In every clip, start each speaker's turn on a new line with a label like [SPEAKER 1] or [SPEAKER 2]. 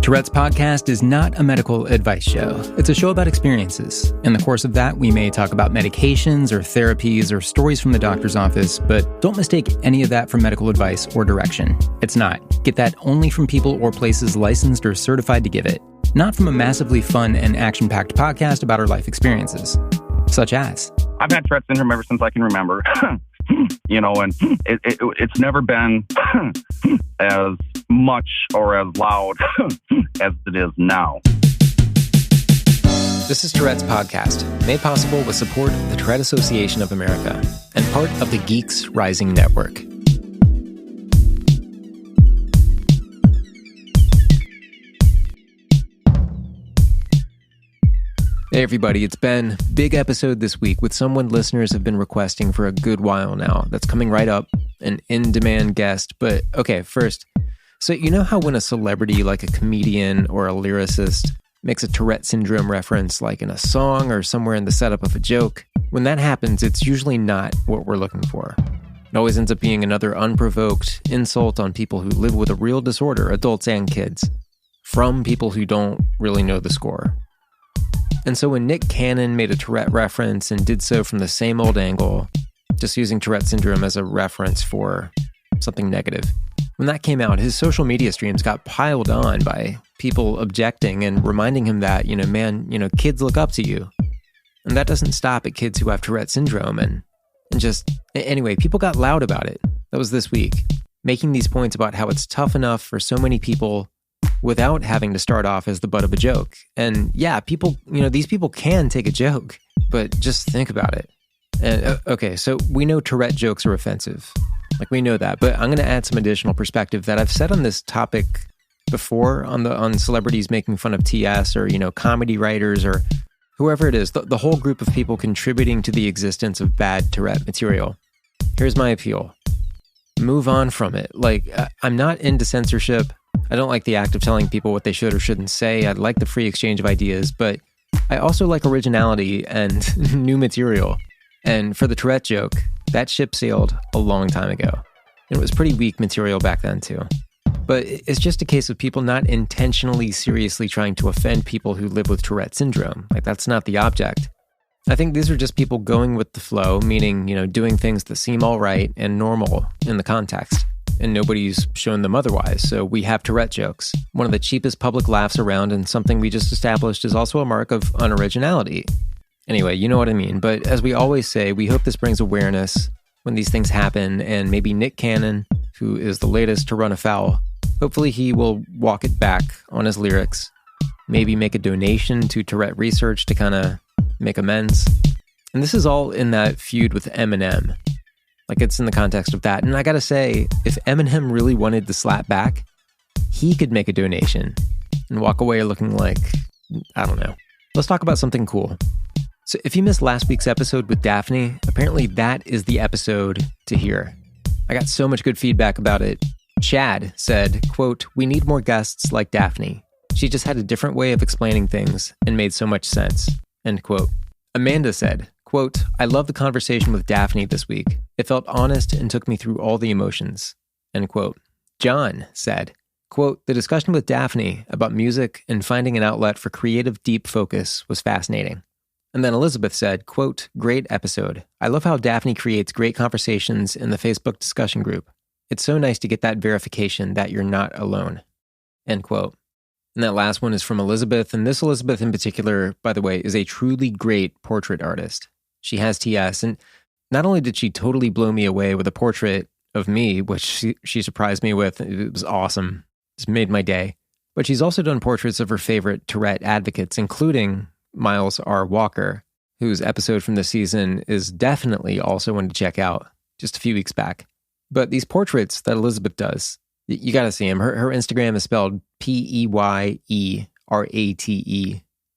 [SPEAKER 1] Tourette's podcast is not a medical advice show. It's a show about experiences. In the course of that, we may talk about medications or therapies or stories from the doctor's office, but don't mistake any of that for medical advice or direction. It's not. Get that only from people or places licensed or certified to give it. Not from a massively fun and action-packed podcast about our life experiences. Such as...
[SPEAKER 2] I've had Tourette Syndrome ever since I can remember. And it's never been as much or as loud as it is now.
[SPEAKER 1] This is Tourette's podcast, made possible with support of the Tourette Association of America and part of the Geeks Rising Network. Hey everybody, it's Ben. Big episode this week with someone listeners have been requesting for a good while now. That's coming right up, an in-demand guest. But okay, first, so you know how when a celebrity like a comedian or a lyricist makes a Tourette Syndrome reference like in a song or somewhere in the setup of a joke, when that happens, it's usually not what we're looking for. It always ends up being another unprovoked insult on people who live with a real disorder, adults and kids, from people who don't really know the score. And so when Nick Cannon made a Tourette reference and did so from the same old angle, just using Tourette Syndrome as a reference for something negative, when that came out, his social media streams got piled on by people objecting and reminding him that, kids look up to you. And that doesn't stop at kids who have Tourette Syndrome. Anyway, people got loud about it. That was this week, making these points about how it's tough enough for so many people without having to start off as the butt of a joke. And yeah, these people can take a joke, but just think about it. And okay, so we know Tourette jokes are offensive. We know that, but I'm going to add some additional perspective that I've said on this topic before on celebrities making fun of TS or, comedy writers or whoever it is, the whole group of people contributing to the existence of bad Tourette material. Here's my appeal. Move on from it. I'm not into censorship. I don't like the act of telling people what they should or shouldn't say. I like the free exchange of ideas, but I also like originality and new material. And for the Tourette joke, that ship sailed a long time ago. It was pretty weak material back then too. But it's just a case of people not intentionally seriously trying to offend people who live with Tourette Syndrome. That's not the object. I think these are just people going with the flow, meaning, doing things that seem all right and normal in the context. And nobody's shown them otherwise, so we have Tourette jokes. One of the cheapest public laughs around and something we just established is also a mark of unoriginality. Anyway, you know what I mean, but as we always say, we hope this brings awareness when these things happen, and maybe Nick Cannon, who is the latest to run afoul, hopefully he will walk it back on his lyrics, maybe make a donation to Tourette research to kind of make amends. And this is all in that feud with Eminem. It's in the context of that. And I gotta say, if Eminem really wanted to slap back, he could make a donation and walk away looking like, I don't know. Let's talk about something cool. So if you missed last week's episode with Daphne, apparently that is the episode to hear. I got so much good feedback about it. Chad said, quote, "We need more guests like Daphne. She just had a different way of explaining things and made so much sense." End quote. Amanda said, quote, "I love the conversation with Daphne this week. It felt honest and took me through all the emotions." End quote. John said, quote, "The discussion with Daphne about music and finding an outlet for creative deep focus was fascinating." And then Elizabeth said, quote, "Great episode. I love how Daphne creates great conversations in the Facebook discussion group. It's so nice to get that verification that you're not alone." End quote. And that last one is from Elizabeth. And this Elizabeth in particular, by the way, is a truly great portrait artist. She has TS. And not only did she totally blow me away with a portrait of me, which she surprised me with, it was awesome. It's made my day. But she's also done portraits of her favorite Tourette advocates, including Miles R. Walker, whose episode from this season is definitely also one to check out just a few weeks back. But these portraits that Elizabeth does, you got to see them. Her Instagram is spelled Peyerate.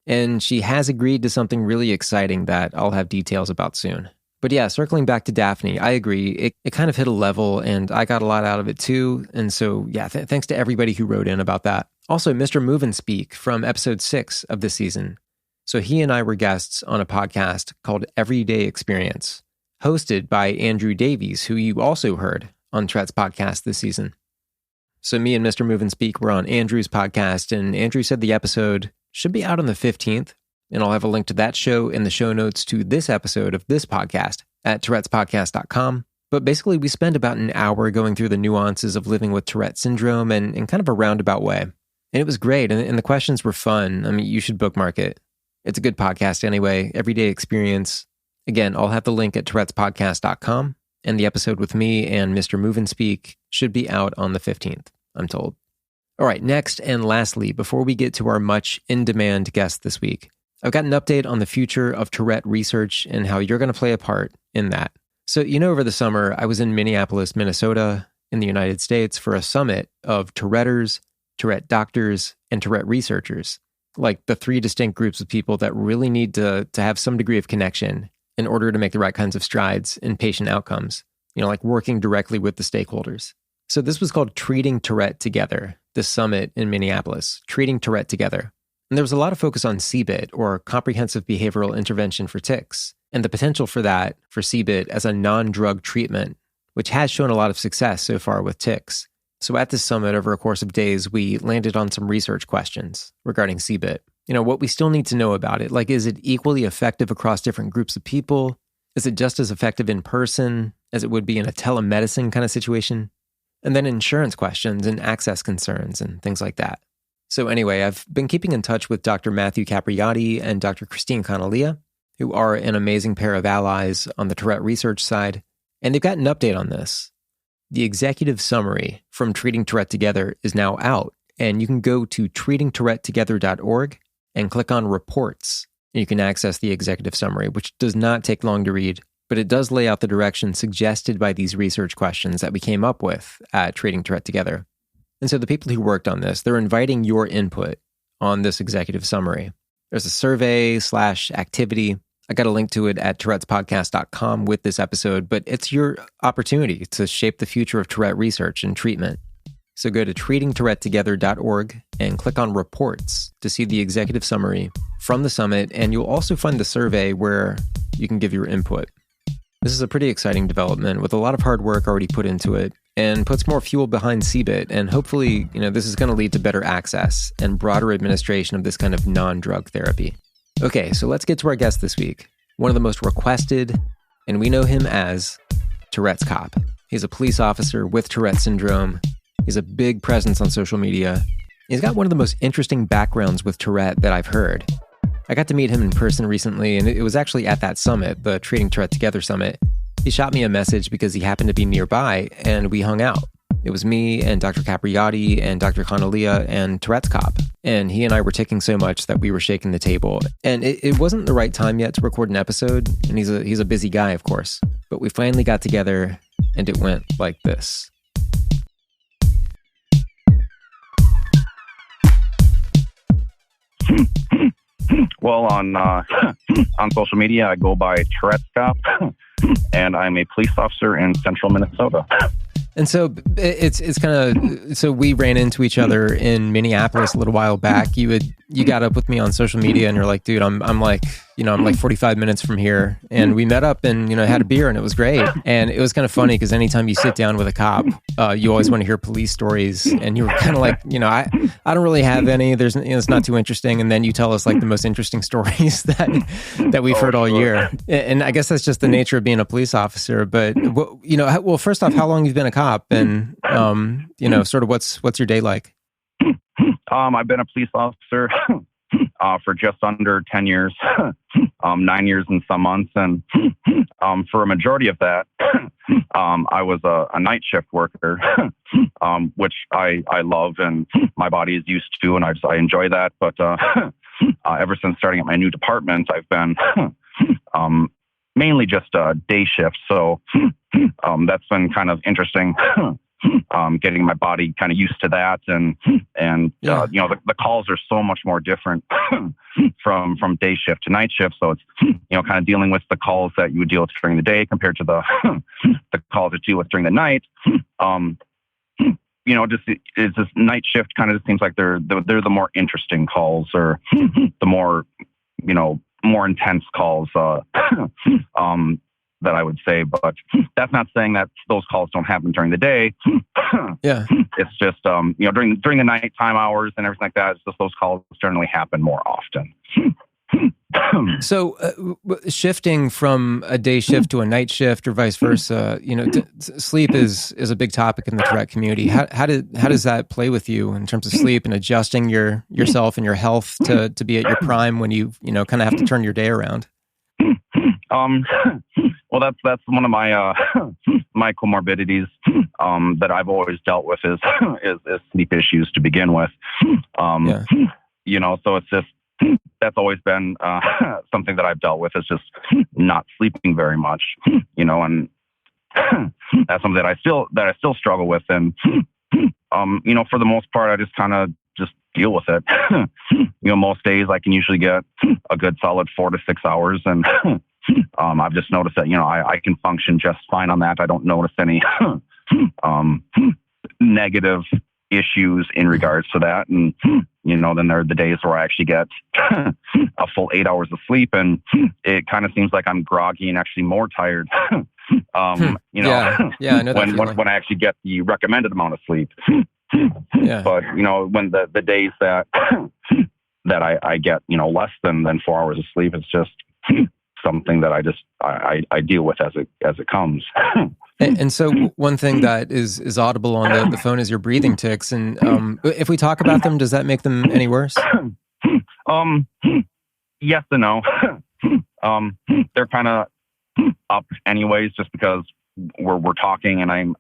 [SPEAKER 1] And she has agreed to something really exciting that I'll have details about soon. But yeah, circling back to Daphne, I agree. It kind of hit a level and I got a lot out of it too. And so yeah, thanks to everybody who wrote in about that. Also, Mr. Move and Speak from episode 6 of this season. So he and I were guests on a podcast called Everyday Experience, hosted by Andrew Davies, who you also heard on Tourette's podcast this season. So me and Mr. Move and Speak were on Andrew's podcast, and Andrew said the episode should be out on the 15th, and I'll have a link to that show in the show notes to this episode of this podcast at tourettespodcast.com. But basically, we spend about an hour going through the nuances of living with Tourette Syndrome and in kind of a roundabout way. And it was great, and the questions were fun. I mean, you should bookmark it. It's a good podcast anyway, everyday experience. Again, I'll have the link at tourettespodcast.com, and the episode with me and Mr. Move and Speak should be out on the 15th, I'm told. All right, next and lastly, before we get to our much in-demand guest this week, I've got an update on the future of Tourette research and how you're going to play a part in that. So, over the summer, I was in Minneapolis, Minnesota, in the United States for a summit of Touretters, Tourette doctors, and Tourette researchers, like the three distinct groups of people that really need to have some degree of connection in order to make the right kinds of strides in patient outcomes, like working directly with the stakeholders. So this was called Treating Tourette Together, the summit in Minneapolis, Treating Tourette Together. And there was a lot of focus on CBIT, or Comprehensive Behavioral Intervention for Tics, and the potential for that, for CBIT, as a non-drug treatment, which has shown a lot of success so far with tics. So at this summit, over a course of days, we landed on some research questions regarding CBIT. What we still need to know about it, like, is it equally effective across different groups of people? Is it just as effective in person as it would be in a telemedicine kind of situation? And then insurance questions and access concerns and things like that. So anyway, I've been keeping in touch with Dr. Matthew Capriati and Dr. Christine Canalia, who are an amazing pair of allies on the Tourette research side, and they've got an update on this. The executive summary from Treating Tourette Together is now out, and you can go to treatingtourettetogether.org and click on Reports, and you can access the executive summary, which does not take long to read, but it does lay out the direction suggested by these research questions that we came up with at Treating Tourette Together. And so the people who worked on this, they're inviting your input on this executive summary. There's a survey/activity. I got a link to it at tourettespodcast.com with this episode, but it's your opportunity to shape the future of Tourette research and treatment. So go to treatingtourettetogether.org and click on Reports to see the executive summary from the summit, and you'll also find the survey where you can give your input. This is a pretty exciting development with a lot of hard work already put into it, and puts more fuel behind CBIT, and hopefully, this is going to lead to better access and broader administration of this kind of non-drug therapy. Okay, so let's get to our guest this week. One of the most requested, and we know him as Tourette's Cop. He's a police officer with Tourette Syndrome. He's a big presence on social media. He's got one of the most interesting backgrounds with Tourette that I've heard. I got to meet him in person recently, and it was actually at that summit, the Treating Tourette Together Summit. He shot me a message because he happened to be nearby, and we hung out. It was me and Dr. Capriati and Dr. Canalia and Tourette's Cop. And he and I were ticking so much that we were shaking the table. And it wasn't the right time yet to record an episode, and he's a busy guy, of course. But we finally got together, and it went like this.
[SPEAKER 2] Well, on social media, I go by Tourette Cop, and I'm a police officer in central Minnesota.
[SPEAKER 1] And so it's kind of, so we ran into each other in Minneapolis a little while back. You got up with me on social media, and you're like, dude, I'm like 45 minutes from here. And we met up and, had a beer, and it was great. And it was kind of funny because anytime you sit down with a cop, you always want to hear police stories. And you were kind of like, I don't really have any. There's, it's not too interesting. And then you tell us like the most interesting stories that we've heard all year. And I guess that's just the nature of being a police officer. But, well, first off, how long you've been a cop, and, sort of what's your day like?
[SPEAKER 2] I've been a police officer for just under 10 years, 9 years and some months. And for a majority of that, I was a night shift worker, which I love and my body is used to, and I enjoy that. But ever since starting at my new department, I've been mainly just a day shift. So that's been kind of interesting. Getting my body kind of used to that, and yeah. The calls are so much more different from day shift to night shift. So it's kind of dealing with the calls that you would deal with during the day compared to the calls that you deal with during the night. It's this night shift kind of just seems like they're the more interesting calls, or the more more intense calls. that I would say, but that's not saying that those calls don't happen during the day.
[SPEAKER 1] Yeah.
[SPEAKER 2] It's just, during the nighttime hours and everything like that, it's just those calls generally happen more often.
[SPEAKER 1] So shifting from a day shift to a night shift or vice versa, sleep is a big topic in the Tourette community. How does that play with you in terms of sleep and adjusting yourself and your health to be at your prime when you kind of have to turn your day around?
[SPEAKER 2] Well, that's one of my my comorbidities that I've always dealt with is sleep issues to begin with. So it's just that's always been something that I've dealt with is just not sleeping very much, and that's something that I still struggle with. And for the most part, I just kind of just deal with it. Most days I can usually get a good solid 4 to 6 hours, and I've just noticed that I can function just fine on that. I don't notice any negative issues in regards to that. And then there are the days where I actually get a full 8 hours of sleep, and it kind of seems like I'm groggy and actually more tired. I know that when I actually get the recommended amount of sleep.
[SPEAKER 1] Yeah.
[SPEAKER 2] But when the days that I get less than 4 hours of sleep, it's just something that I deal with as it comes.
[SPEAKER 1] And so one thing that is audible on the phone is your breathing tics. And if we talk about them, does that make them any worse?
[SPEAKER 2] Yes and no. They're kind of up anyways, just because we're talking, and and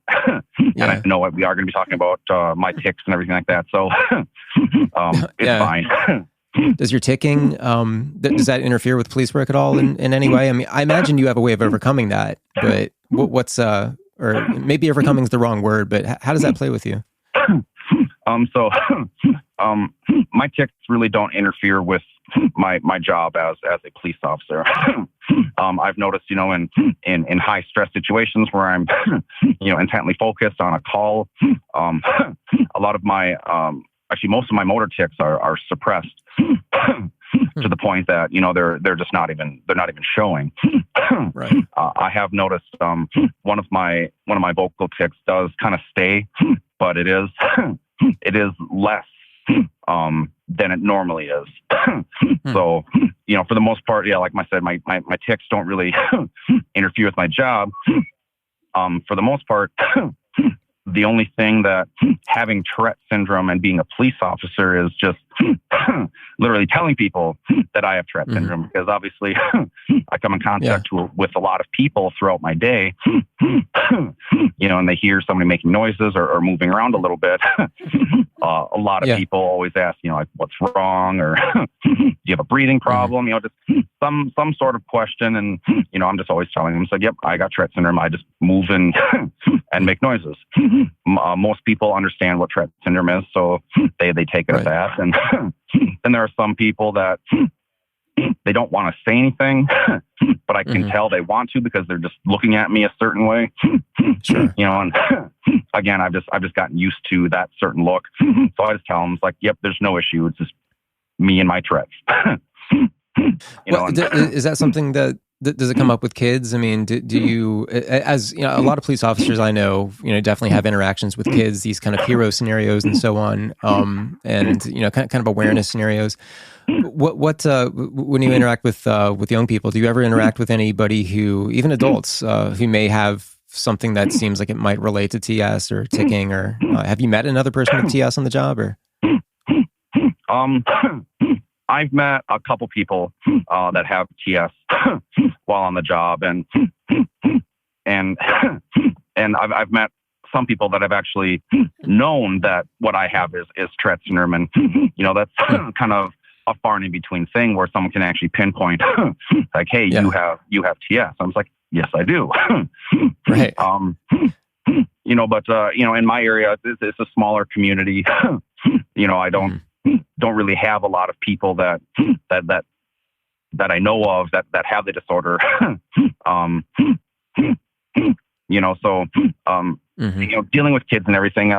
[SPEAKER 2] I know what we are going to be talking about my tics and everything like that. So it's fine.
[SPEAKER 1] Does your ticking, does that interfere with police work at all in any way? I mean, I imagine you have a way of overcoming that, but what's, or maybe overcoming is the wrong word, but how does that play with you?
[SPEAKER 2] My tics really don't interfere with my job as a police officer. I've noticed, in high stress situations where I'm, intently focused on a call, a lot of my, actually most of my motor tics are suppressed to the point that, they're just not even showing.
[SPEAKER 1] Right.
[SPEAKER 2] I have noticed, one of my vocal tics does kind of stay, but it is less, than it normally is. So, for the most part, like I said, my tics don't really interfere with my job. For the most part, the only thing that having Tourette syndrome and being a police officer is just literally telling people that I have Tourette syndrome, because obviously I come in contact with a lot of people throughout my day, and they hear somebody making noises or moving around a little bit. A lot of people always ask, what's wrong, or do you have a breathing problem? Just some sort of question. And, I'm just always telling them, yep, I got Tourette syndrome. I just move and make noises. Most people understand what Tourette syndrome is, so they take it as that. And then there are some people that they don't want to say anything, but I can tell they want to because they're just looking at me a certain way.
[SPEAKER 1] Sure.
[SPEAKER 2] And again, I've just gotten used to that certain look. So I just tell them, yep, there's no issue. It's just me and my Tourette's.
[SPEAKER 1] Is that something that does it come up with kids? I mean, do you, as a lot of police officers I know, definitely have interactions with kids, these kind of hero scenarios and so on, and kind of awareness scenarios. What when you interact with young people, do you ever interact with anybody who, even adults, who may have something that seems like it might relate to TS or ticking, or have you met another person with TS on the job, or?
[SPEAKER 2] I've met a couple people that have TS while on the job, and I've met some people that have actually known that what I have is Tourette syndrome, and that's kind of a far and in between thing where someone can actually pinpoint, like, hey, you have TS. I was like, yes, I do.
[SPEAKER 1] Right.
[SPEAKER 2] But in my area, it's a smaller community. I don't really have a lot of people that I know of that have the disorder. So dealing with kids and everything.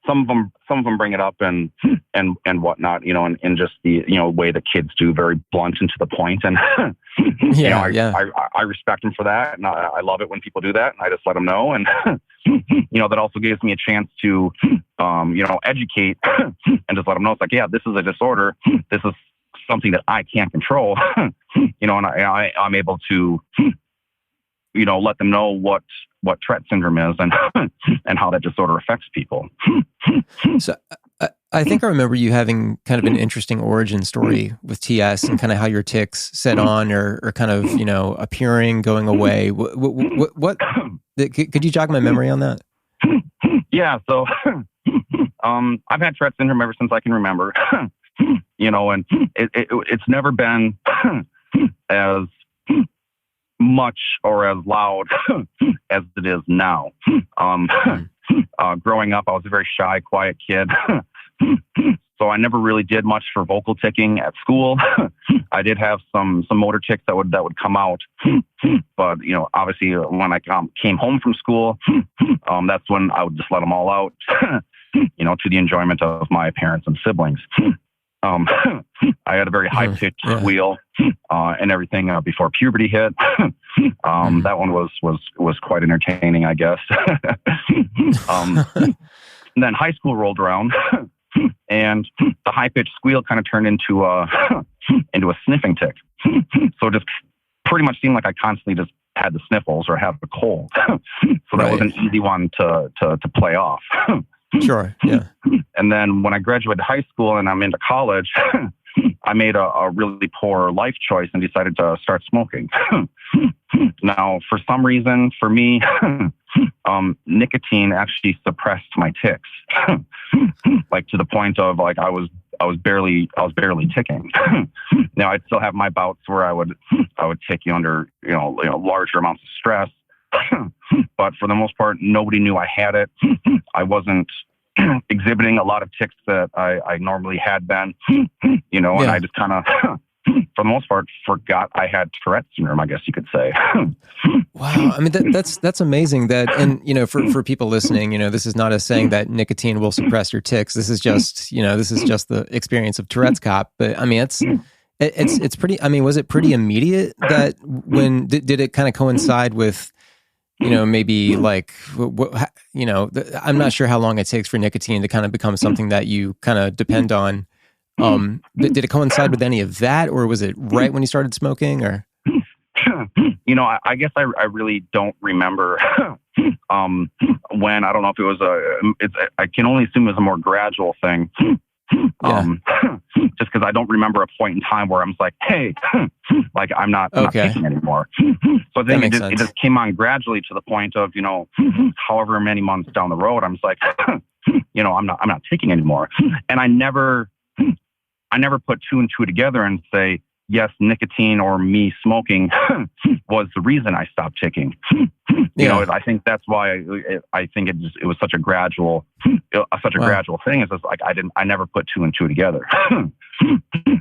[SPEAKER 2] Some of them bring it up and whatnot, and just the, way that kids do, very blunt and to the point. And, I respect them for that. And I love it when people do that. And I just let them know. And, that also gives me a chance to, educate and just let them know it's like, yeah, this is a disorder. This is something that I can't control, and I'm able to, let them know what Tourette syndrome is and how that disorder affects people.
[SPEAKER 1] So I think I remember you having kind of an interesting origin story with TS and kind of how your tics set on or kind of, appearing, going away. What could you jog my memory on that?
[SPEAKER 2] Yeah. So, I've had Tourette syndrome ever since I can remember, and it's never been as much or as loud as it is now. Growing up, I was a very shy, quiet kid. So I never really did much for vocal ticking at school. I did have some motor tics that would come out. But, obviously when I came home from school, that's when I would just let them all out, to the enjoyment of my parents and siblings. I had a very high-pitched squeal and everything before puberty hit. That one was quite entertaining, I guess. And then high school rolled around, and the high-pitched squeal kind of turned into a sniffing tic. So it just pretty much seemed like I constantly just had the sniffles or had the cold. So that was an easy one to play off.
[SPEAKER 1] Sure. Yeah.
[SPEAKER 2] And then when I graduated high school and I'm into college, I made a really poor life choice and decided to start smoking. Now, for some reason, for me, nicotine actually suppressed my tics, like to the point of like I was barely ticking. Now I'd still have my bouts where I would tick under larger amounts of stress. But for the most part, nobody knew I had it. I wasn't exhibiting a lot of tics that I normally had been, and I just kind of, for the most part, forgot I had Tourette syndrome, I guess you could say.
[SPEAKER 1] Wow. I mean, that's amazing that, and, for people listening, this is not a saying that nicotine will suppress your tics. This is just, the experience of Tourette's cop. But I mean, it's pretty, I mean, was it pretty immediate that when, did it kind of coincide with, maybe like, I'm not sure how long it takes for nicotine to kind of become something that you kind of depend on. Did it coincide with any of that, or was it right when you started smoking, or?
[SPEAKER 2] I guess I really don't remember when. I don't know if it was I can only assume it was a more gradual thing. Just because I don't remember a point in time where I'm like, hey, like I'm not taking anymore. So I think it just came on gradually to the point of, however many months down the road, I'm just like, I'm not taking anymore. And I never put two and two together and say, yes, nicotine or me smoking was the reason I stopped ticking. I think that's why I think it was such a gradual thing. It's just like I never put two and two together.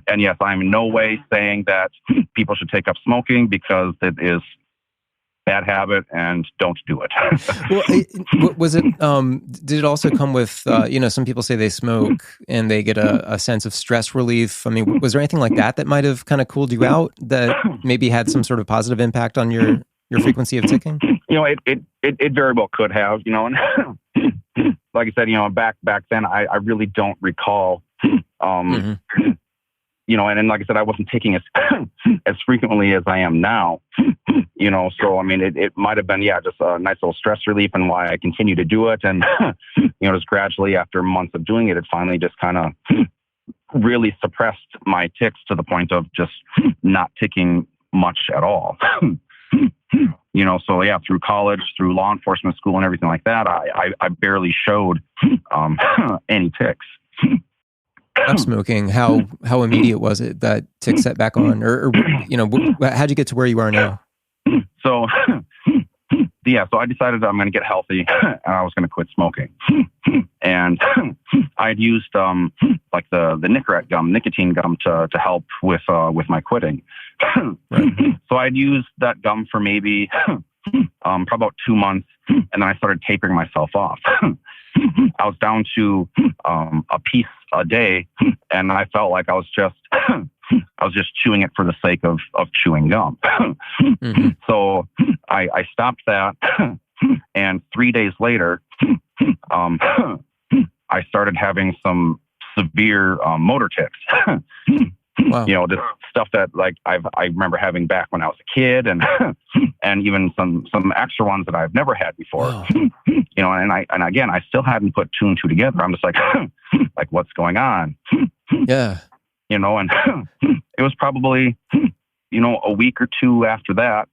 [SPEAKER 2] And yes, I'm in no way saying that people should take up smoking because it is bad habit and don't do it.
[SPEAKER 1] Well, was it, did it also come with, some people say they smoke and they get a sense of stress relief. I mean, was there anything like that might have kind of cooled you out that maybe had some sort of positive impact on your frequency of ticking?
[SPEAKER 2] It very well could have, and like I said, back then, I really don't recall, and like I said, I wasn't taking as frequently as I am now, so, I mean, it might have been, just a nice little stress relief and why I continue to do it. And, just gradually after months of doing it, it finally just kind of really suppressed my tics to the point of just not ticking much at all. So through college, through law enforcement school and everything like that, I barely showed any tics.
[SPEAKER 1] Stop smoking. How immediate was it that tick set back on, or how'd you get to where you are now?
[SPEAKER 2] So so I decided I'm going to get healthy and I was going to quit smoking. And I'd used like the Nicorette gum, nicotine gum to help with my quitting. Right. So I'd used that gum for maybe for about 2 months, and then I started tapering myself off. I was down to a piece a day, and I felt like I was just chewing it for the sake of chewing gum. So I stopped that, and 3 days later, I started having some severe motor tics.
[SPEAKER 1] Wow.
[SPEAKER 2] This stuff that like I remember having back when I was a kid, and even some extra ones that I've never had before.
[SPEAKER 1] Wow.
[SPEAKER 2] And again, I still hadn't put 2 and 2 together. I'm just like, like what's going on?
[SPEAKER 1] Yeah.
[SPEAKER 2] And it was probably, a week or 2 after that,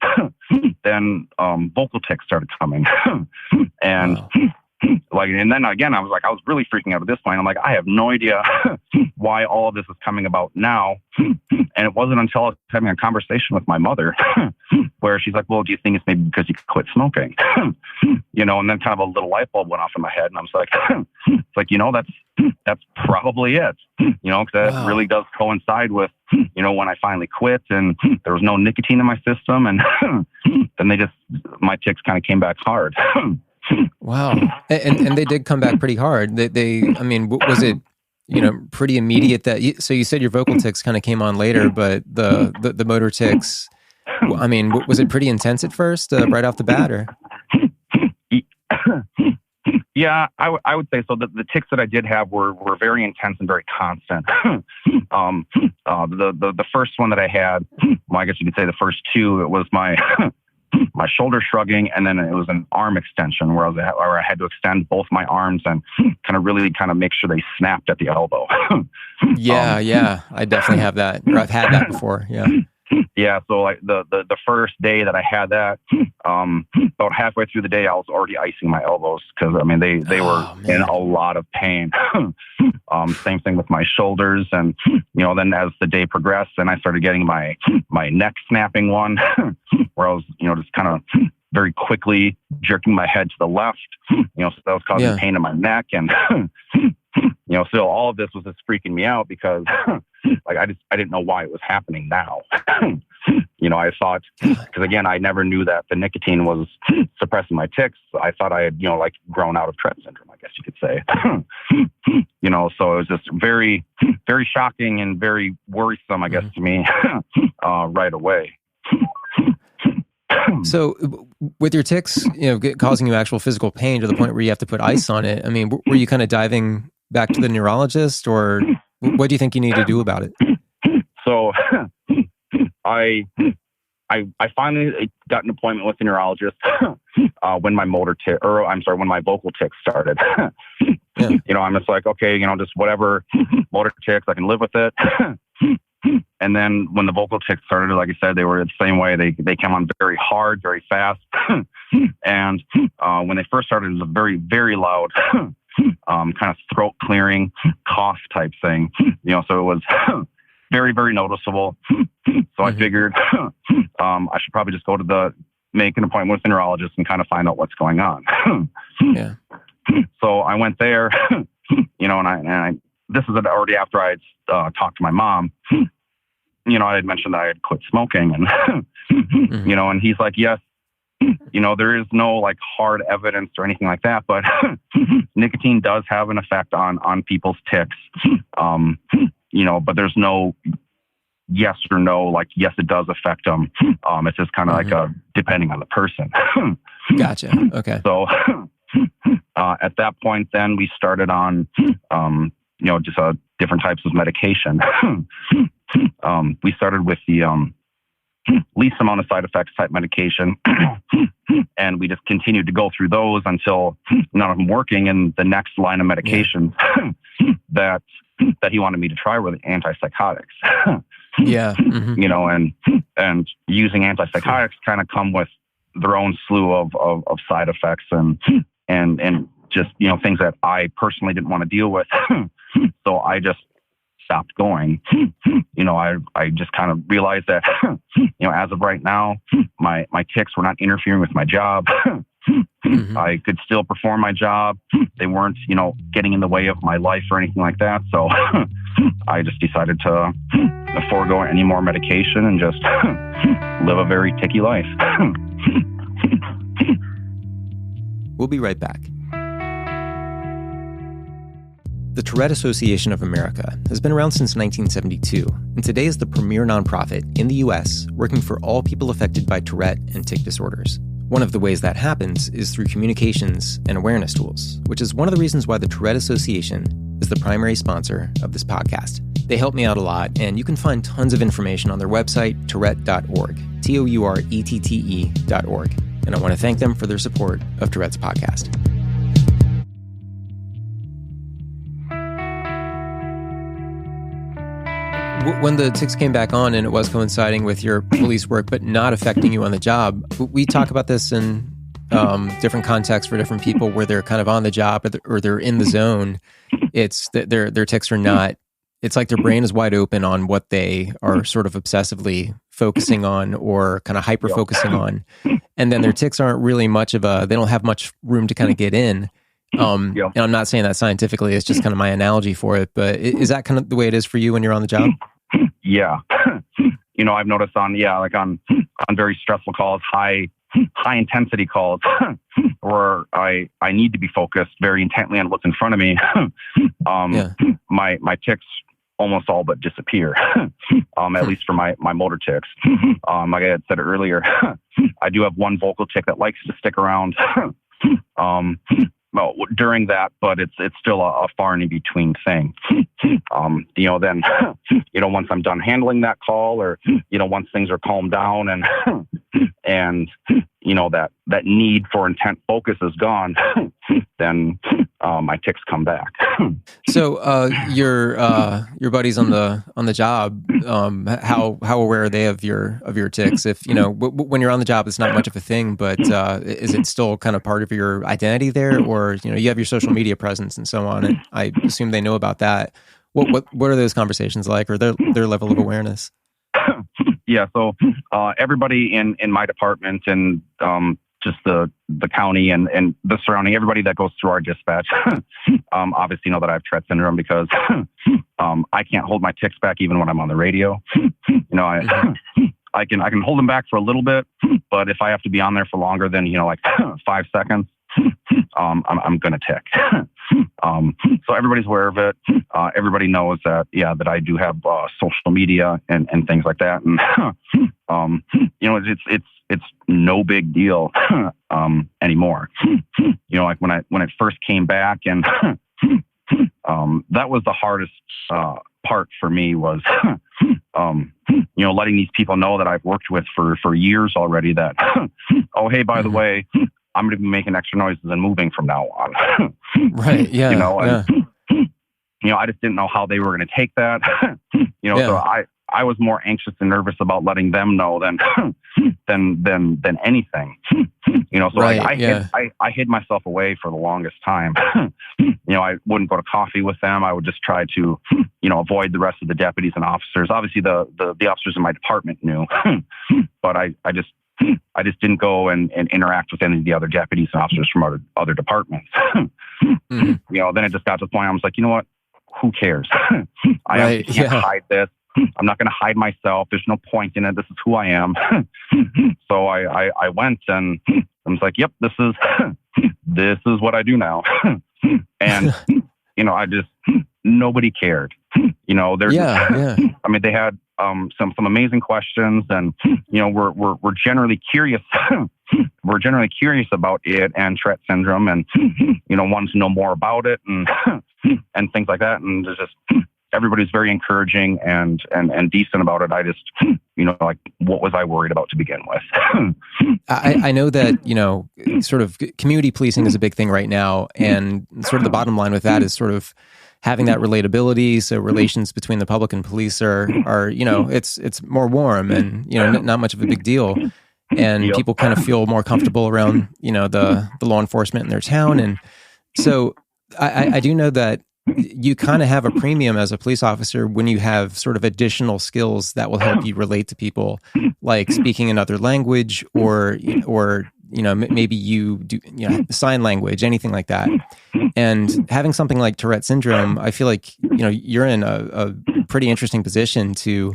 [SPEAKER 2] then vocal tics started coming, and.
[SPEAKER 1] Wow.
[SPEAKER 2] And then again, I was really freaking out at this point. I'm like, I have no idea why all of this is coming about now. And it wasn't until I was having a conversation with my mother where she's like, well, do you think it's maybe because you quit smoking? And then kind of a little light bulb went off in my head, and I was like, it's like, that's probably it, because that
[SPEAKER 1] Wow.
[SPEAKER 2] really does coincide with, when I finally quit and there was no nicotine in my system. And then my tics kind of came back hard.
[SPEAKER 1] Wow. And they did come back pretty hard. Was it, pretty immediate so you said your vocal tics kind of came on later, but the motor tics, was it pretty intense at first, right off the bat, or?
[SPEAKER 2] Yeah, I would say so. The tics that I did have were very intense and very constant. The first one that I had, well, I guess you could say the first 2, it was my shoulder shrugging, and then it was an arm extension where I had to extend both my arms and kind of make sure they snapped at the elbow.
[SPEAKER 1] Yeah. I definitely have that. Or I've had that before. Yeah.
[SPEAKER 2] Yeah. So like the first day that I had that, about halfway through the day, I was already icing my elbows because they were in a lot of pain. Same thing with my shoulders, and then as the day progressed, then I started getting my neck snapping one, where I was just kind of very quickly jerking my head to the left. So that was causing pain in my neck, and so all of this was just freaking me out because I didn't know why it was happening now. I thought, because again, I never knew that the nicotine was suppressing my tics. I thought I had, grown out of Tourette syndrome, I guess you could say. So it was just very, very shocking and very worrisome, I guess, to me right away.
[SPEAKER 1] So with your tics, causing you actual physical pain to the point where you have to put ice on it, were you kind of diving back to the neurologist, or what do you think you need to do about it?
[SPEAKER 2] So I finally got an appointment with the neurologist when my when my vocal tics started. I'm just like, okay, just whatever motor tics, I can live with it. And then when the vocal tics started, like I said, they were the same way. They came on very hard, very fast. And when they first started, it was a very, very loud kind of throat clearing cough type thing. So it was very, very noticeable. So I figured I should probably just make an appointment with the neurologist and kind of find out what's going on.
[SPEAKER 1] Yeah.
[SPEAKER 2] So I went there, and this is already after I had talked to my mom. I had mentioned that I had quit smoking, and and he's like, yes, there is no like hard evidence or anything like that, but nicotine does have an effect on people's tics. But there's no yes or no, like, yes, it does affect them. It's just kind of like depending on the person.
[SPEAKER 1] Gotcha. Okay.
[SPEAKER 2] So at that point, then we started on, just different types of medication. We started with the least amount of side effects type medication. And we just continued to go through those until none of them working. And the next line of medications that he wanted me to try were the antipsychotics.
[SPEAKER 1] Yeah.
[SPEAKER 2] And using antipsychotics kind of come with their own slew of side effects and just, things that I personally didn't want to deal with. So I just stopped going. I just kind of realized that, as of right now, my tics were not interfering with my job. I could still perform my job. They weren't, getting in the way of my life or anything like that. So I just decided to forego any more medication and just live a very ticky life.
[SPEAKER 1] We'll be right back. The Tourette Association of America has been around since 1972, and today is the premier nonprofit in the U.S. working for all people affected by Tourette and tic disorders. One of the ways that happens is through communications and awareness tools, which is one of the reasons why the Tourette Association is the primary sponsor of this podcast. They help me out a lot, and you can find tons of information on their website, tourette.org, tourette.org. And I want to thank them for their support of Tourette's podcast. When the tics came back on and it was coinciding with your police work, but not affecting you on the job, we talk about this in different contexts for different people where they're kind of on the job or they're in the zone. It's that their tics are not, it's like their brain is wide open on what they are sort of obsessively focusing on or kind of hyper-focusing on. And then their tics aren't really they don't have much room to kind of get in. And I'm not saying that scientifically, it's just kind of my analogy for it, but is that kind of the way it is for you when you're on the job?
[SPEAKER 2] Yeah. I've noticed on very stressful calls, high intensity calls where I need to be focused very intently on what's in front of me. My tics almost all but disappear, at least for my motor tics. Like I had said earlier, I do have one vocal tic that likes to stick around during that, but it's still a far and in between thing. Then, once I'm done handling that call or, once things are calmed down and that need for intent focus is gone, then my tics come back.
[SPEAKER 1] So your buddies on the job, how aware are they of your tics? If when you're on the job, it's not much of a thing, but is it still kind of part of your identity there, or you have your social media presence and so on? And I assume they know about that. What are those conversations like, or their level of awareness?
[SPEAKER 2] Yeah, so everybody in my department and just the county and the surrounding, everybody that goes through our dispatch, obviously know that I have Tourette syndrome because I can't hold my tics back even when I'm on the radio. I can hold them back for a little bit, but if I have to be on there for longer than 5 seconds, I'm gonna tick. So everybody's aware of it. Everybody knows that I do have social media and things like that, and it's no big deal anymore. When it first came back, and that was the hardest part for me was letting these people know that I've worked with for years already that oh hey, by the way, I'm going to be making extra noises and moving from now on.
[SPEAKER 1] Right. Yeah.
[SPEAKER 2] I just didn't know how they were going to take that. So I was more anxious and nervous about letting them know than anything. So
[SPEAKER 1] right,
[SPEAKER 2] I hid myself away for the longest time. I wouldn't go to coffee with them. I would just try to, avoid the rest of the deputies and officers. Obviously, the officers in my department knew, but I just didn't go and interact with any of the other deputies and officers from other departments. Then it just got to the point I was like, you know what? Who cares? I can't hide this. I'm not going to hide myself. There's no point in it. This is who I am. So I went and I was like, yep, this is what I do now. And, nobody cared. I mean, they had some amazing questions, and we're generally curious. We're generally curious about it and Tourette syndrome, and wanting to know more about it and things like that. And there's just everybody's very encouraging and decent about it. I just what was I worried about to begin with?
[SPEAKER 1] I know that sort of community policing is a big thing right now, and sort of the bottom line with that is sort of having that relatability. So relations between the public and police are it's more warm and not much of a big deal, and people kind of feel more comfortable around the law enforcement in their town. And so I do know that you kind of have a premium as a police officer when you have sort of additional skills that will help you relate to people, like speaking another language or maybe you do sign language, anything like that. And having something like Tourette syndrome, I feel like you're in a pretty interesting position to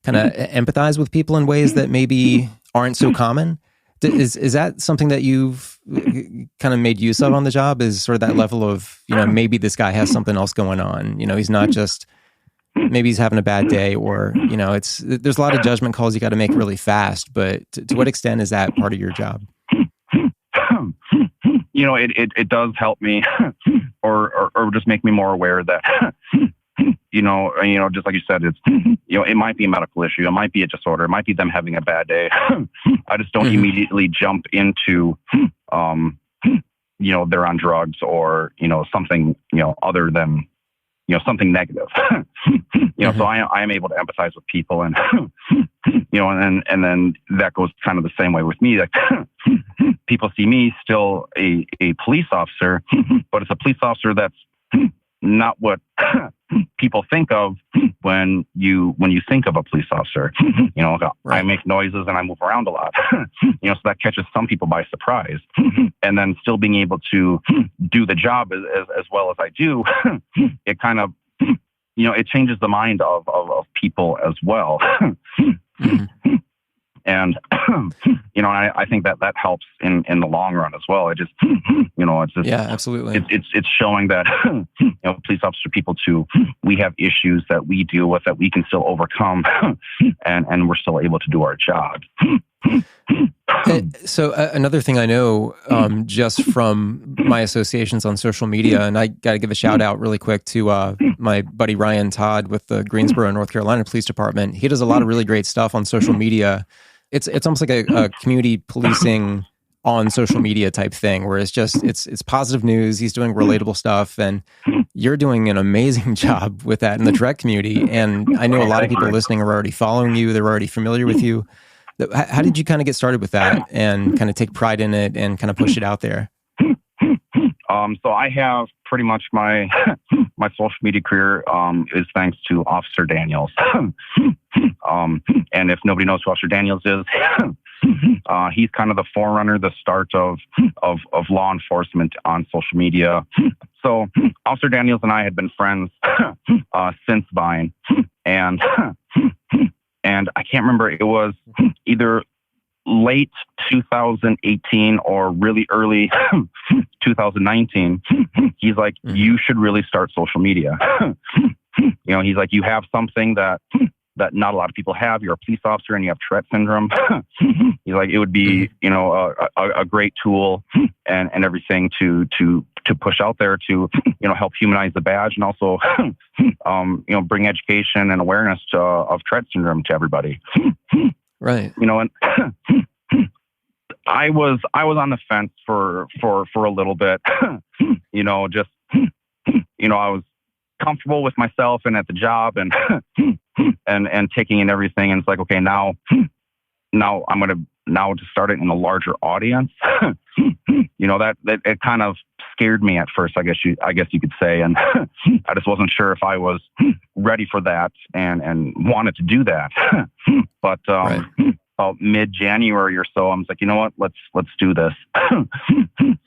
[SPEAKER 1] kind of empathize with people in ways that maybe aren't so common. Is that something that you've kind of made use of on the job? Is sort of that level of, maybe this guy has something else going on. He's not just, maybe he's having a bad day, or, there's a lot of judgment calls you got to make really fast. But to what extent is that part of your job?
[SPEAKER 2] It does help me or just make me more aware that, just like you said, it's, it might be a medical issue. It might be a disorder. It might be them having a bad day. I just don't immediately jump into, they're on drugs or, something, other than, something negative. So I am able to empathize with people, and, and then that goes kind of the same way with me. Like, people see me still a police officer, but it's a police officer that's not what people think of when you think of a police officer. Right. I make noises and I move around a lot. So that catches some people by surprise. And then still being able to do the job as well as I do, it kind of, it changes the mind of people as well. And, I think that helps in the long run as well. It just, it's just,
[SPEAKER 1] yeah, absolutely.
[SPEAKER 2] It's showing that, police officer people too, we have issues that we deal with that we can still overcome, and we're still able to do our job.
[SPEAKER 1] So another thing I know, just from my associations on social media, and I got to give a shout out really quick to my buddy Ryan Todd with the Greensboro, North Carolina Police Department. He does a lot of really great stuff on social media. It's almost like a community policing on social media type thing, where it's positive news. He's doing relatable stuff, and you're doing an amazing job with that in the Tourette community. And I know a lot of people listening are already following you. They're already familiar with you. How did you kind of get started with that and kind of take pride in it and kind of push it out there?
[SPEAKER 2] So I have pretty much my social media career is thanks to Officer Daniels. And if nobody knows who Officer Daniels is, he's kind of the forerunner, the start of law enforcement on social media. So Officer Daniels and I had been friends since Vine, and I can't remember, it was either late 2018 or really early 2019. He's like, you should really start social media. He's like, you have something that not a lot of people have. You're a police officer and you have Tourette Syndrome. He's like, it would be, a great tool and everything to push out there to, help humanize the badge, and also, bring education and awareness of Tourette Syndrome to everybody.
[SPEAKER 1] Right.
[SPEAKER 2] And I was on the fence for a little bit, just, I was comfortable with myself and at the job and taking in everything. And it's like, okay, now I'm going to start it in a larger audience. That it kind of scared me at first, I guess you could say. And I just wasn't sure if I was ready for that and wanted to do that. But, right. About mid-January or so, I'm like, you know what, let's do this.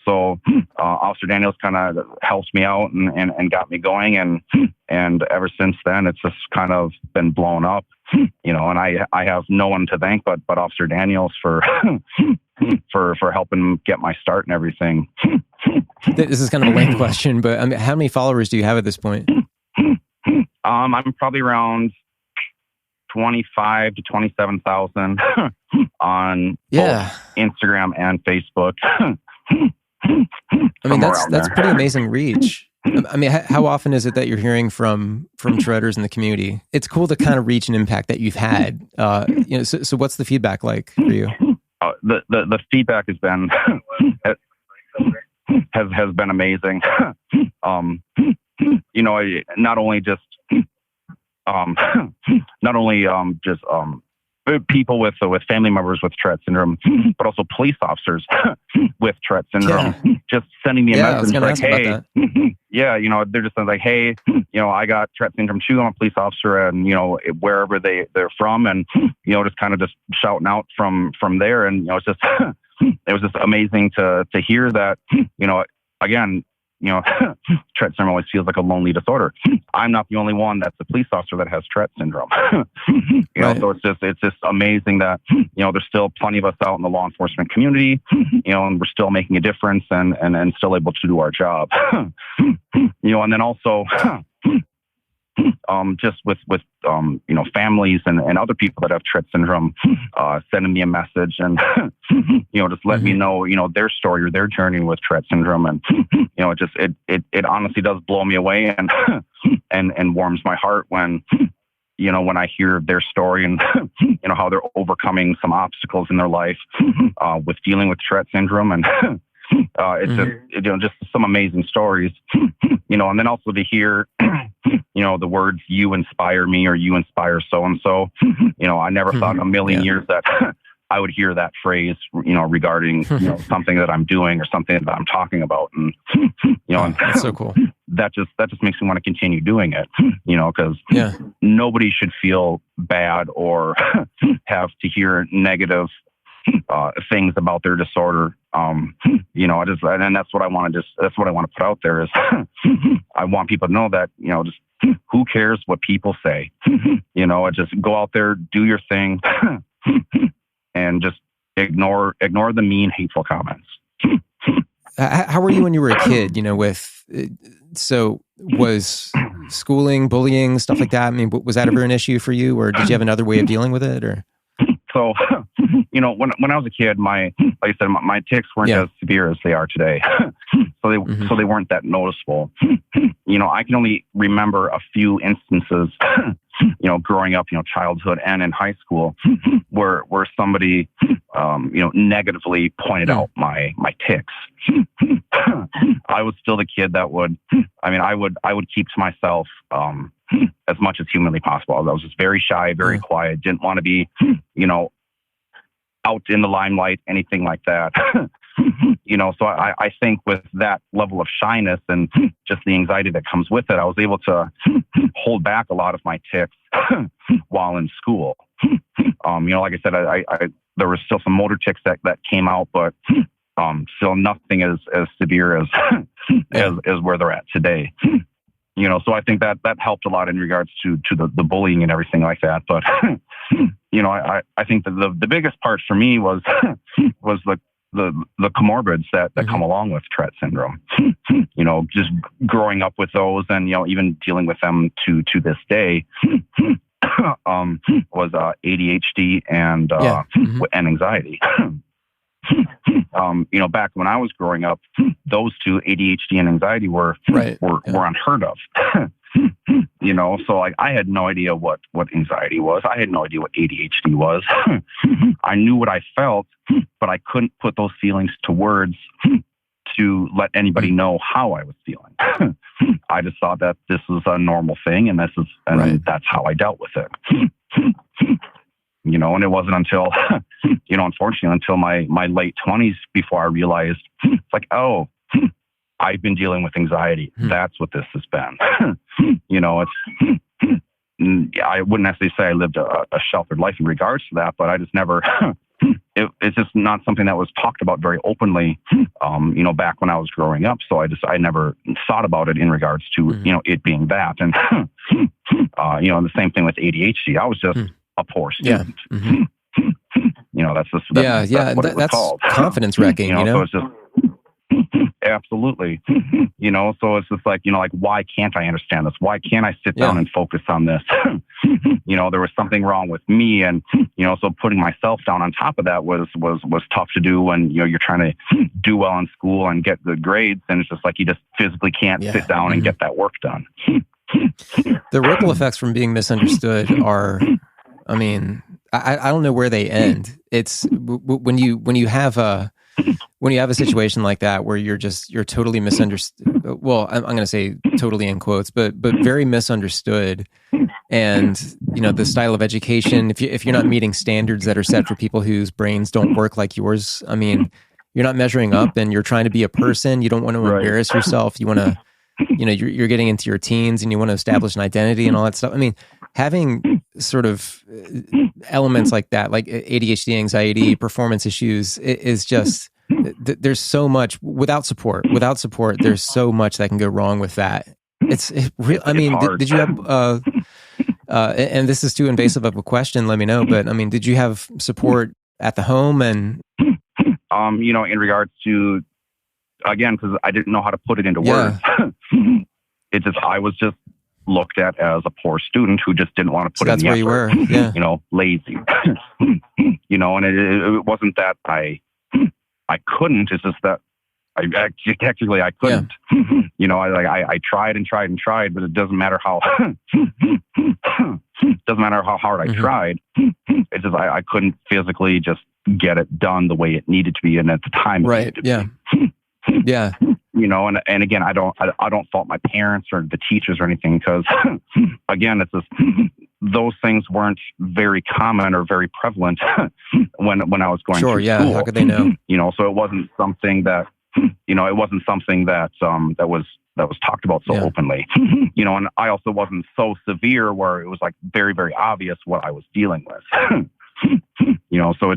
[SPEAKER 2] So Officer Daniels kind of helped me out and got me going, and ever since then it's just kind of been blown up, and I have no one to thank but Officer Daniels for helping get my start and everything.
[SPEAKER 1] This is kind of a lame question, but I mean, how many followers do you have at this point?
[SPEAKER 2] I'm probably around 25 to 27,000 on both Instagram and Facebook.
[SPEAKER 1] I mean, that's pretty amazing reach. I mean, how often is it that you're hearing from Touretters in the community? It's cool to kind of reach an impact that you've had. So what's the feedback like for you?
[SPEAKER 2] The feedback has been has been amazing. Not only just people with family members with Tourette Syndrome, but also police officers with Tourette Syndrome, just sending me a message like, hey, they're just like, hey, I got Tourette Syndrome too. I'm a police officer, and wherever they're from, and just kind of just shouting out from there, and it's just it was just amazing to hear that, again, Tourette syndrome always feels like a lonely disorder. I'm not the only one that's a police officer that has Tourette syndrome.
[SPEAKER 1] Right.
[SPEAKER 2] So it's just amazing that, there's still plenty of us out in the law enforcement community, and we're still making a difference and still able to do our job. And then also, just with families and other people that have Tourette syndrome, sending me a message and, just let me know, their story or their journey with Tourette syndrome. And, it honestly does blow me away and warms my heart when I hear their story and, how they're overcoming some obstacles in their life, with dealing with Tourette syndrome. And, it's just some amazing stories, and then also to hear, the words, you inspire me, or you inspire so-and-so. I never thought in a million years that I would hear that phrase, regarding, something that I'm doing or something that I'm talking about. And, and
[SPEAKER 1] that's so cool.
[SPEAKER 2] That just makes me want to continue doing it, because nobody should feel bad or have to hear negative things about their disorder. And that's what I want to put out there is I want people to know that, just who cares what people say, just go out there, do your thing, and just ignore the mean, hateful comments.
[SPEAKER 1] How were you when you were a kid, so was schooling, bullying, stuff like that? I mean, was that ever an issue for you, or did you have another way of dealing with it, or?
[SPEAKER 2] So, when I was a kid, like I said, my tics weren't as severe as they are today. So they weren't that noticeable. I can only remember a few instances, growing up, childhood and in high school, where somebody, negatively pointed out my tics. I was still the kid that I would keep to myself, as much as humanly possible. I was just very shy, very quiet, didn't want to be, out in the limelight, anything like that. So I think with that level of shyness and just the anxiety that comes with it, I was able to hold back a lot of my tics while in school. Like I said, I there was still some motor tics that came out, but still nothing as severe as where they're at today. So I think that helped a lot in regards to the bullying and everything like that. But, I think that the biggest part for me was the comorbids that come along with Tourette syndrome. Just growing up with those and, even dealing with them to this day, was ADHD and anxiety. Back when I was growing up, those two, ADHD and anxiety, were unheard of. So I had no idea what anxiety was. I had no idea what ADHD was. I knew what I felt, but I couldn't put those feelings to words to let anybody know how I was feeling. I just thought that this was a normal thing, and that's how I dealt with it. And it wasn't until, unfortunately, until my late 20s before I realized, it's like, oh, I've been dealing with anxiety. That's what this has been. I wouldn't necessarily say I lived a sheltered life in regards to that, but I just never, it's just not something that was talked about very openly, back when I was growing up. So I never thought about it in regards to, it being that. And, and the same thing with ADHD. I was just a poor student. That's what it's called.
[SPEAKER 1] Confidence wrecking,
[SPEAKER 2] So it's just, absolutely. So it's just like, why can't I understand this? Why can't I sit down and focus on this? There was something wrong with me. And, so putting myself down on top of that was tough to do when, you're trying to do well in school and get good grades. And it's just like, you just physically can't sit down and get that work done.
[SPEAKER 1] The ripple effects from being misunderstood are, I don't know where they end. It's when you have a situation like that where you're totally misunderstood. Well, I'm going to say totally in quotes, but very misunderstood. And the style of education, if you're not meeting standards that are set for people whose brains don't work like yours, you're not measuring up, and you're trying to be a person. You don't want to embarrass yourself. You want to, you're getting into your teens and you want to establish an identity and all that stuff. Having sort of elements like that, like ADHD, anxiety, performance issues, is just, there's so much without support. Without support, there's so much that can go wrong with that. I mean, did you have? And this is too invasive of a question. Let me know. But I mean, did you have support at the home? And
[SPEAKER 2] in regards to, again, because I didn't know how to put it into words. I was just looked at as a poor student who just didn't want to put in the effort.
[SPEAKER 1] That's where you were. Yeah.
[SPEAKER 2] Lazy. And it wasn't that I couldn't. It's just that technically I couldn't. I tried and tried and tried, but it doesn't matter how hard I tried. It's just I couldn't physically just get it done the way it needed to be, and at the time it needed to be.
[SPEAKER 1] Yeah.
[SPEAKER 2] And again, I don't fault my parents or the teachers or anything, because again, it's just those things weren't very common or very prevalent when I was going through school.
[SPEAKER 1] How could they know?
[SPEAKER 2] So it wasn't something that that was talked about so openly. And I also wasn't so severe where it was like very, very obvious what I was dealing with. So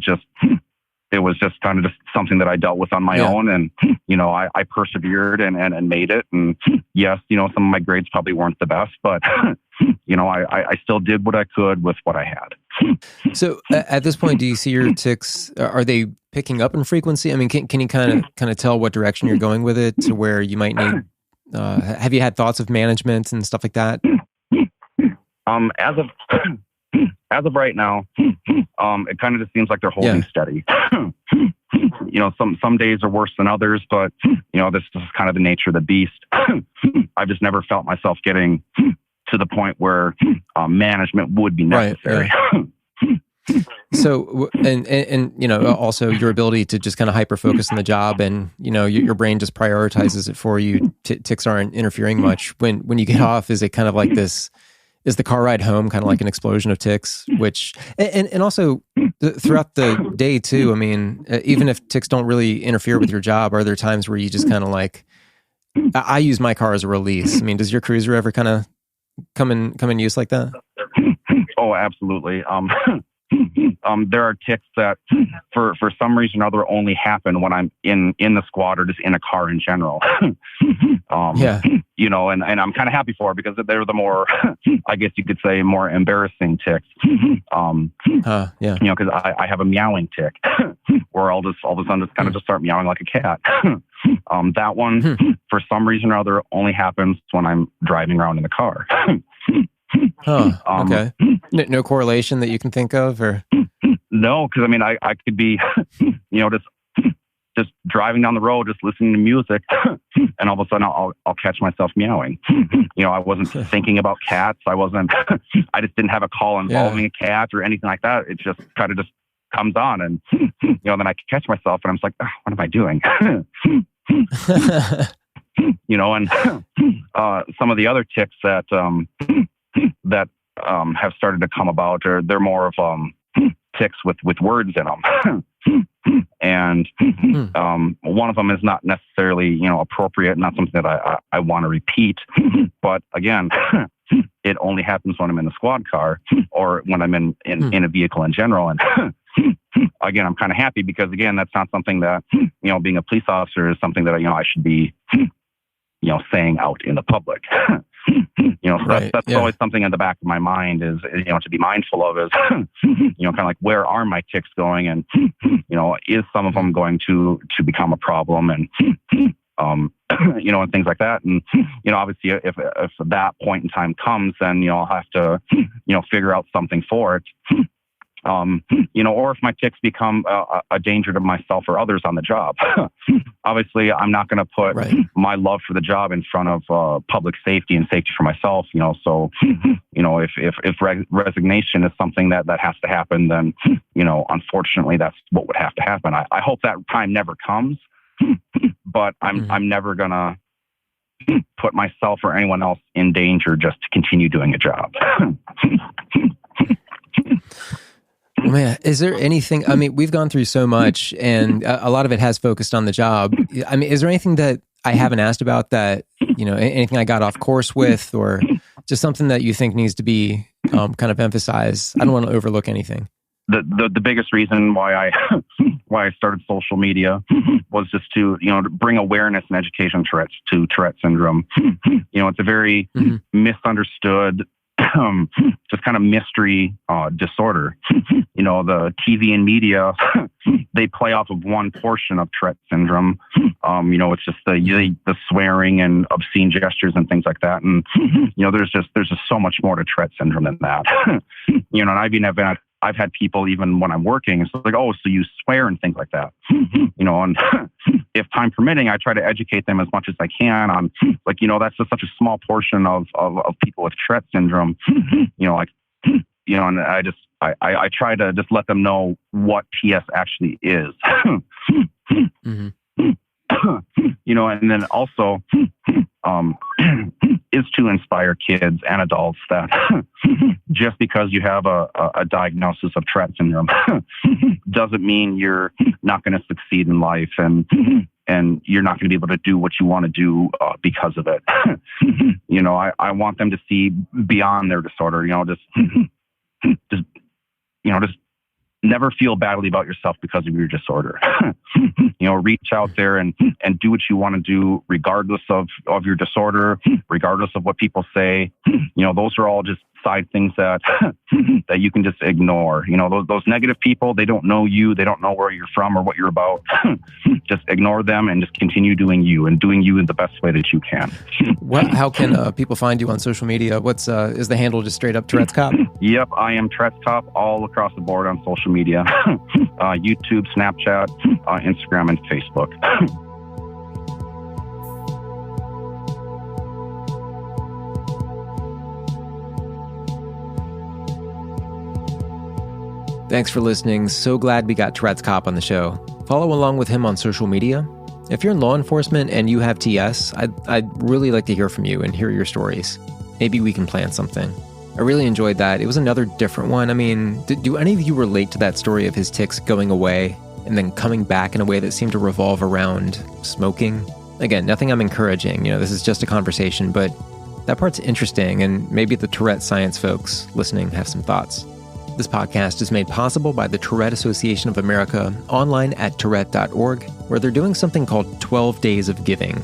[SPEAKER 2] it was just kind of just something that I dealt with on my own. And, I persevered and made it. And yes, some of my grades probably weren't the best, but, I still did what I could with what I had.
[SPEAKER 1] So at this point, do you see your tics, are they picking up in frequency? I mean, can you kind of tell what direction you're going with it to where you might need, have you had thoughts of management and stuff like that?
[SPEAKER 2] As of right now, it kind of just seems like they're holding steady. Some days are worse than others, but this is kind of the nature of the beast. I've just never felt myself getting to the point where management would be necessary.
[SPEAKER 1] Right. So, and also your ability to just kind of hyper focus on the job, and your brain just prioritizes it for you. Tics aren't interfering much. When you get off, is it kind of like this? Is the car ride home kind of like an explosion of tics? Which and also throughout the day too. I mean, even if tics don't really interfere with your job, are there times where you just kind of like? I use my car as a release. I mean, does your cruiser ever kind of come in use like that?
[SPEAKER 2] Oh, absolutely. There are tics that for some reason or other only happen when I'm in the squad or just in a car in general. And I'm kind of happy for it, because they're the more, I guess you could say, more embarrassing tics. Because I have a meowing tic where I'll just all of a sudden just start meowing like a cat. That one, for some reason or other, only happens when I'm driving around in the car.
[SPEAKER 1] Okay. No correlation that you can think of, or?
[SPEAKER 2] No, because I mean, I could be, just driving down the road, just listening to music, and all of a sudden I'll catch myself meowing. I wasn't thinking about cats. I just didn't have a call involving a cat or anything like that. It just kind of just comes on, and then I catch myself, and I'm just like, oh, what am I doing? And some of the other tics that have started to come about, or they're more of tics with words in them. And one of them is not necessarily appropriate, not something that I want to repeat. But again, it only happens when I'm in the squad car or when I'm in a vehicle in general. And again, I'm kind of happy, because again, that's not something that being a police officer is something that I should be saying out in the public. That's always something in the back of my mind is to be mindful of, is kind of like, where are my tics going, and is some of them going to become a problem, and and things like that. And obviously, if that point in time comes, then I'll have to figure out something for it. Or if my tics become a danger to myself or others on the job. Obviously, I'm not going to put my love for the job in front of public safety and safety for myself. So, if resignation is something that has to happen, then, unfortunately, that's what would have to happen. I hope that time never comes, but I'm never going to put myself or anyone else in danger just to continue doing a job.
[SPEAKER 1] Man, is there anything, I mean, we've gone through so much, and a lot of it has focused on the job. I mean, is there anything that I haven't asked about that, anything I got off course with, or just something that you think needs to be kind of emphasized? I don't want to overlook anything.
[SPEAKER 2] the biggest reason why I started social media was just to bring awareness and education to Tourette syndrome. It's a very misunderstood, just kind of mystery disorder. The TV and media, they play off of one portion of Tourette syndrome. It's just the swearing and obscene gestures and things like that. And there's just so much more to Tourette syndrome than that. And I've had people, even when I'm working, it's like, oh, so you swear and things like that. And if time permitting, I try to educate them as much as I can on, that's just such a small portion of people with Tourette syndrome. And I try to just let them know what TS actually is. And then also is to inspire kids and adults that just because you have a diagnosis of Tourette syndrome doesn't mean you're not going to succeed in life and you're not going to be able to do what you want to do because of it. I want them to see beyond their disorder. Just never feel badly about yourself because of your disorder. Reach out there and do what you want to do, regardless of your disorder, regardless of what people say. Those are all just side things that you can just ignore. Those negative people, they don't know you. They don't know where you're from or what you're about. Just ignore them and just continue doing you and doing you in the best way that you can.
[SPEAKER 1] How can people find you on social media? Is the handle just straight up Tourette's Cop?
[SPEAKER 2] Yep, I am Tourette's Cop all across the board on social media. YouTube, Snapchat, Instagram, and Facebook.
[SPEAKER 1] Thanks for listening. So glad we got Tourette's Cop on the show. Follow along with him on social media. If you're in law enforcement and you have TS, I'd really like to hear from you and hear your stories. Maybe we can plan something. I really enjoyed that. It was another different one. I mean, do any of you relate to that story of his tics going away and then coming back in a way that seemed to revolve around smoking? Again, nothing I'm encouraging. This is just a conversation, but that part's interesting, and maybe the Tourette science folks listening have some thoughts. This podcast is made possible by the Tourette Association of America online at tourette.org, where they're doing something called 12 Days of Giving,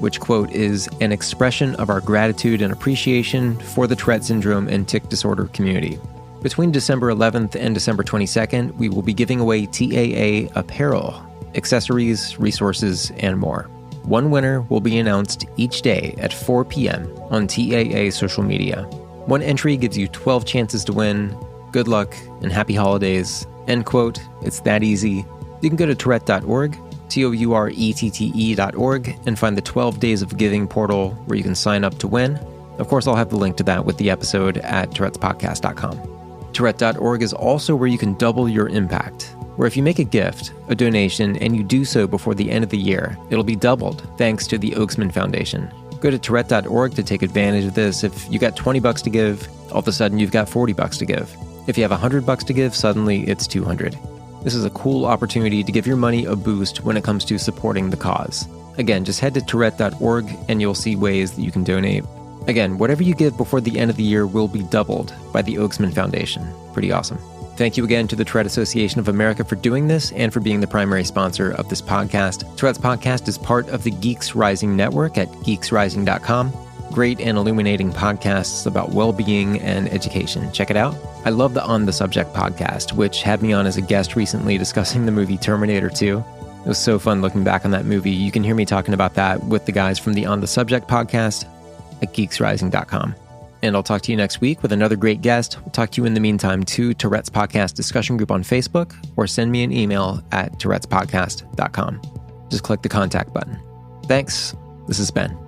[SPEAKER 1] which, quote, is an expression of our gratitude and appreciation for the Tourette syndrome and tic disorder community. Between December 11th and December 22nd, we will be giving away TAA apparel, accessories, resources, and more. One winner will be announced each day at 4 p.m. on TAA social media. One entry gives you 12 chances to win. Good luck and happy holidays. End quote. It's that easy. You can go to tourette.org, tourette.org, and find the 12 Days of Giving portal where you can sign up to win. Of course, I'll have the link to that with the episode at tourettespodcast.com. Tourette.org is also where you can double your impact, where if you make a gift, a donation, and you do so before the end of the year, it'll be doubled thanks to the Oaksman Foundation. Go to tourette.org to take advantage of this. If you got $20 to give, all of a sudden you've got $40 to give. If you have $100 to give, suddenly it's $200. This is a cool opportunity to give your money a boost when it comes to supporting the cause. Again, just head to tourette.org and you'll see ways that you can donate. Again, whatever you give before the end of the year will be doubled by the Oaksman Foundation. Pretty awesome. Thank you again to the Tourette Association of America for doing this and for being the primary sponsor of this podcast. Tourette's Podcast is part of the Geeks Rising Network at geeksrising.com. Great and illuminating podcasts about well-being and education. Check it out. I love the On the Subject podcast, which had me on as a guest recently discussing the movie Terminator 2. It was so fun looking back on that movie. You can hear me talking about that with the guys from the On the Subject podcast at geeksrising.com. And I'll talk to you next week with another great guest. We'll talk to you in the meantime to Tourette's Podcast discussion group on Facebook, or send me an email at tourettespodcast.com. Just click the contact button. Thanks. This is Ben.